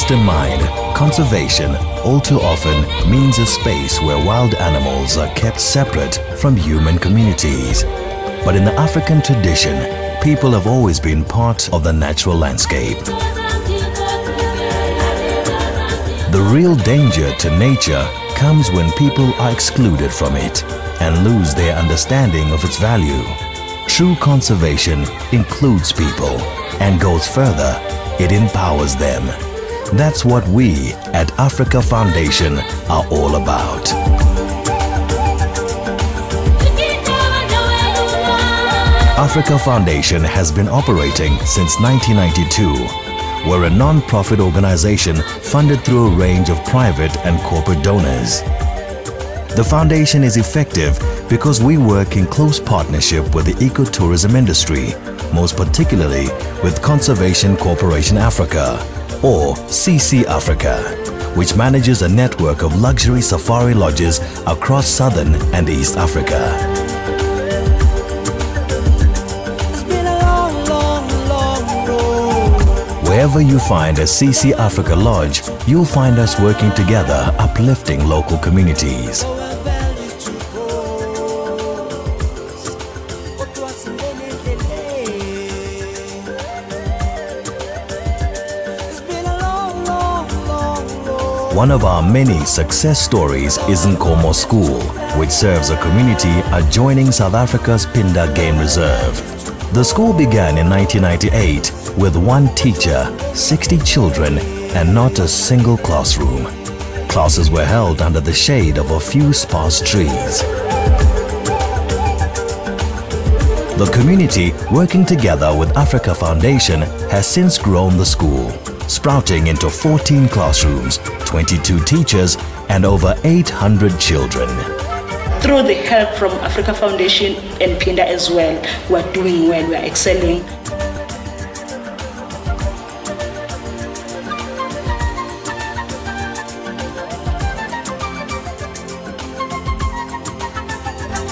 Western mind, conservation all too often means a space where wild animals are kept separate from human communities. But in the African tradition, people have always been part of the natural landscape. The real danger to nature comes when people are excluded from it and lose their understanding of its value. True conservation includes people and goes further, it empowers them. That's what we at Africa Foundation are all about. Africa Foundation has been operating since 1992. We're a non-profit organization funded through a range of private and corporate donors. The foundation is effective because we work in close partnership with the ecotourism industry, most particularly with Conservation Corporation Africa, or CC Africa, which manages a network of luxury safari lodges across Southern and East Africa. Wherever you find a CC Africa lodge, you'll find us working together, uplifting local communities. One of our many success stories is Nkomo School, which serves a community adjoining South Africa's Phinda Game Reserve. The school began in 1998 with one teacher, 60 children, and not a single classroom. Classes were held under the shade of a few sparse trees. The community, working together with Africa Foundation, has since grown the school, sprouting into 14 classrooms, 22 teachers, and over 800 children. Through the help from Africa Foundation and Phinda as well, we're doing well, we're excelling.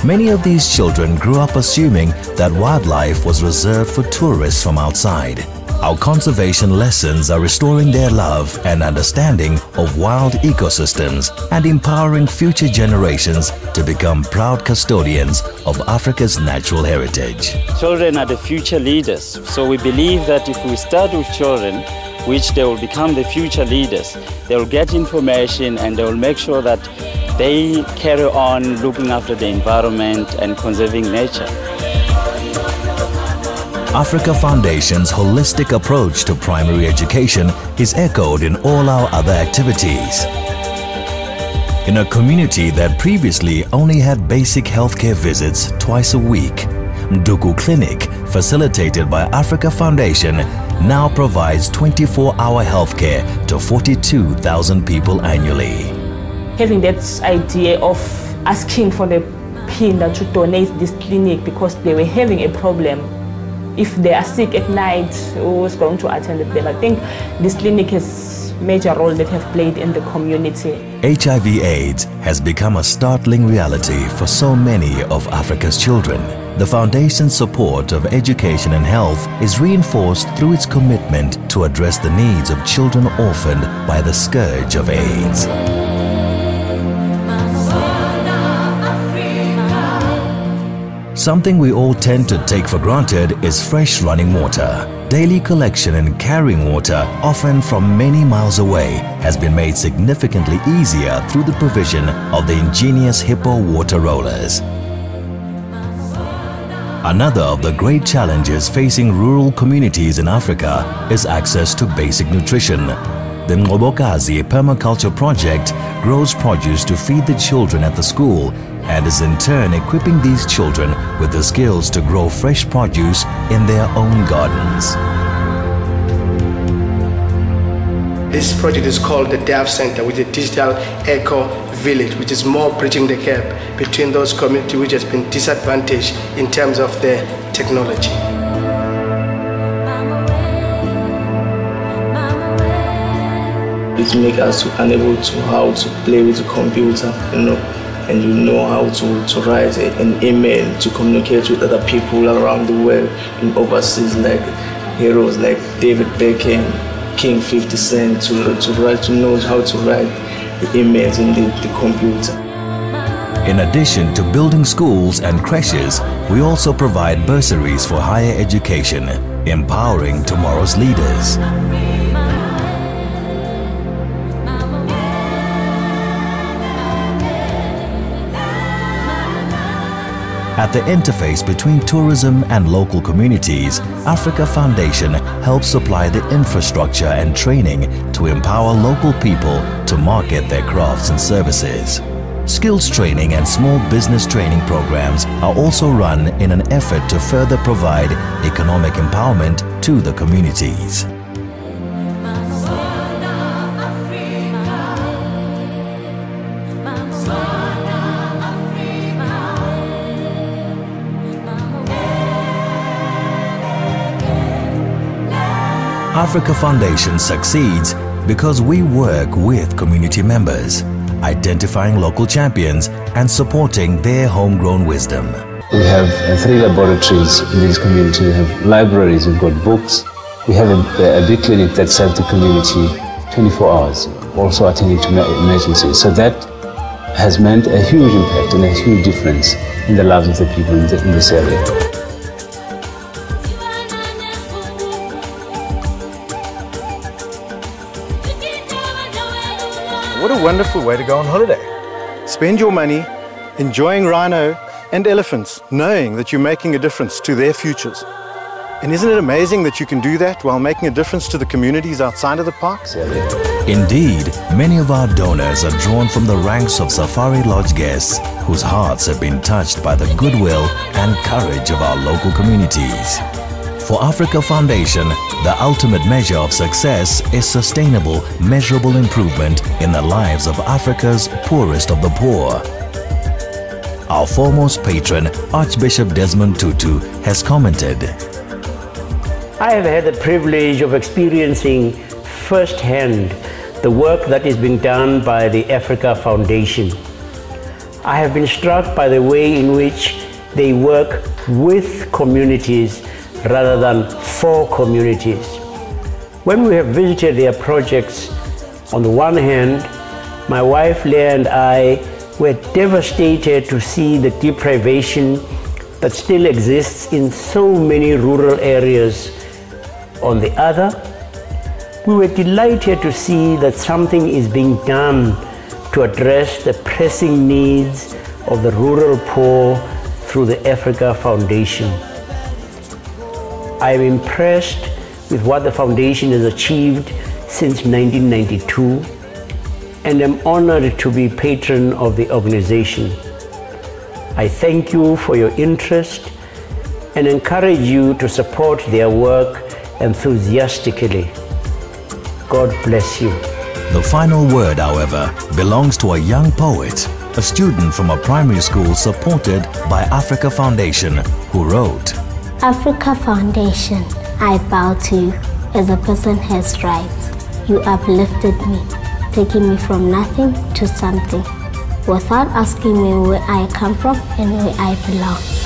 Many of these children grew up assuming that wildlife was reserved for tourists from outside. Our conservation lessons are restoring their love and understanding of wild ecosystems and empowering future generations to become proud custodians of Africa's natural heritage. Children are the future leaders, so we believe that if we start with children, which they will become the future leaders, they will get information and they will make sure that they carry on looking after the environment and conserving nature. Africa Foundation's holistic approach to primary education is echoed in all our other activities. In a community that previously only had basic healthcare visits twice a week, Nduku Clinic, facilitated by Africa Foundation, now provides 24-hour healthcare to 42,000 people annually. Having that idea of asking for the Phinda to donate this clinic because they were having a problem. If they are sick at night, who is going to attend them? I think this clinic has a major role that have played in the community. HIV/AIDS has become a startling reality for so many of Africa's children. The Foundation's support of education and health is reinforced through its commitment to address the needs of children orphaned by the scourge of AIDS. Something we all tend to take for granted is fresh running water. Daily collection and carrying water, often from many miles away, has been made significantly easier through the provision of the ingenious Hippo water rollers. Another of the great challenges facing rural communities in Africa is access to basic nutrition. The Ngobokazi Permaculture Project grows produce to feed the children at the school and is in turn equipping these children with the skills to grow fresh produce in their own gardens. This project is called the DAV Center, which is a digital eco village, which is more bridging the gap between those communities which has been disadvantaged in terms of their technology. It makes us unable to how to play with the computer, and how to write an email to communicate with other people around the world in overseas, like heroes like David Beckham, King 50 Cent to know how to write the emails in the computer. In addition to building schools and creches, we also provide bursaries for higher education, empowering tomorrow's leaders. At the interface between tourism and local communities, Africa Foundation helps supply the infrastructure and training to empower local people to market their crafts and services. Skills training and small business training programs are also run in an effort to further provide economic empowerment to the communities. Africa Foundation succeeds because we work with community members, identifying local champions and supporting their homegrown wisdom. We have 3 laboratories in this community. We have libraries, we've got books. We have a big clinic that serves the community 24 hours, also attending to emergencies. So that has meant a huge impact and a huge difference in the lives of the people in this area. What a wonderful way to go on holiday. Spend your money enjoying rhino and elephants, knowing that you're making a difference to their futures. And isn't it amazing that you can do that while making a difference to the communities outside of the parks? Indeed, many of our donors are drawn from the ranks of Safari Lodge guests whose hearts have been touched by the goodwill and courage of our local communities. For Africa Foundation, the ultimate measure of success is sustainable, measurable improvement in the lives of Africa's poorest of the poor. Our foremost patron, Archbishop Desmond Tutu, has commented, I have had the privilege of experiencing firsthand the work that is being done by the Africa Foundation. I have been struck by the way in which they work with communities rather than for communities. When we have visited their projects, on the one hand, my wife Leah and I were devastated to see the deprivation that still exists in so many rural areas. On the other, we were delighted to see that something is being done to address the pressing needs of the rural poor through the Africa Foundation. I am impressed with what the Foundation has achieved since 1992 and am honored to be patron of the organization. I thank you for your interest and encourage you to support their work enthusiastically. God bless you. The final word, however, belongs to a young poet, a student from a primary school supported by Africa Foundation, who wrote, Africa Foundation, I bow to you as a person has rights. You uplifted me, taking me from nothing to something, without asking me where I come from and where I belong.